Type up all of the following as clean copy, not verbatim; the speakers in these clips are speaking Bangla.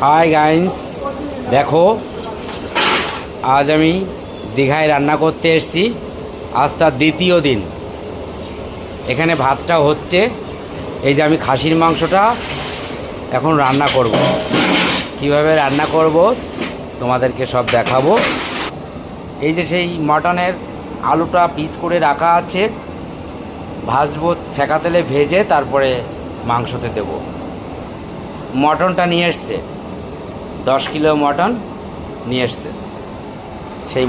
হাই গাইস, দেখো আজ আমি দীঘায় রান্না করতে এসেছি। আজ তার দ্বিতীয় দিন। এখানে ভাতটা হচ্ছে। এই যে আমি খাসির মাংসটা এখন রান্না করব। কিভাবে রান্না করব তোমাদেরকে সব দেখাবো। এই যে সেই মটনের আলুটা পিস করে রাখা আছে, ভাজবো ছেঁকা তেলে ভেজে, তারপরে মাংসতে দেব। মটনটা নিয়ে এসছে, 10 কিলো মটন নিয়ে এসছে। সেই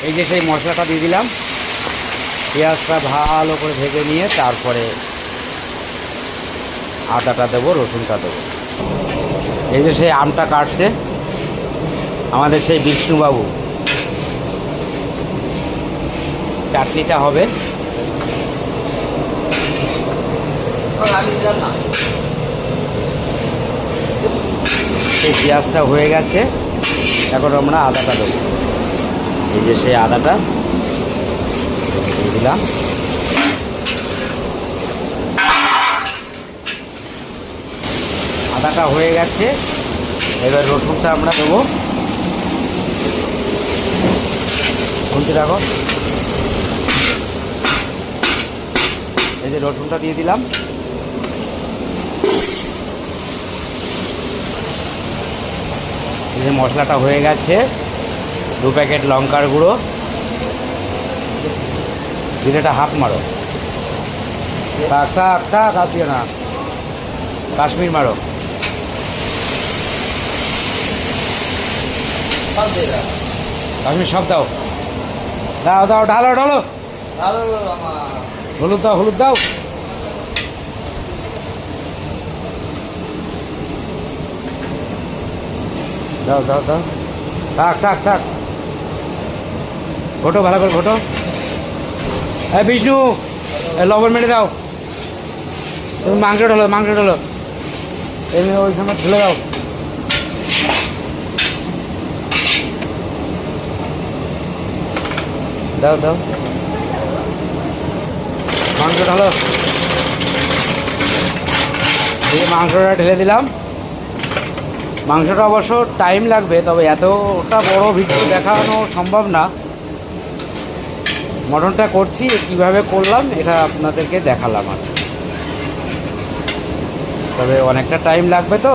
এই যে সেই মশলাটা দিয়ে দিলাম। পেঁয়াজটা ভালো করে ভেজে নিয়ে তারপরে আদাটা দেবো, রসুনটা দেবো। এই যে সেই আমটা কাটছে আমাদের সেই বিষ্ণুবাবু। চাটনিটা হবে। সেই পেঁয়াজটা হয়ে গেছে, এখন আমরা আদাটা দেবো। এই যে সেই আদাটা দিয়ে দিলাম। আদাটা হয়ে গেছে, এবার রসুনটা আমরা দেবো। শুনতে রাখো। এই যে রসুনটা দিয়ে দিলাম। এই যে মশলাটা হয়ে গেছে, 2 প্যাকেট লঙ্কার গুঁড়ো, জিরেটা হাফ মারো। দিও না, কাশ্মীর মারো। কাশ্মীর সব দাও, দাও দাও, ঢালো ঢালো। হলুদ দাও, হলুদ দাও। দাও দাও দাও, থাক। ঘোটো ভালো করে, ঘোটো। হ্যাঁ বিষ্ণু, লবণ মেরে দাও। তুমি মাংস ঢালো। এমনি ওই সময় ঢেলে দাও। দাও মাংস ঢালো। এই মাংসটা ঢেলে দিলাম। মাংসটা অবশ্য টাইম লাগবে, তবে এতটা বড় ভিডিও দেখানো সম্ভব না। মটনটা করছি, কিভাবে করলাম এটা আপনাদেরকে দেখালাম। আর তবে অনেকটা টাইম লাগবে তো।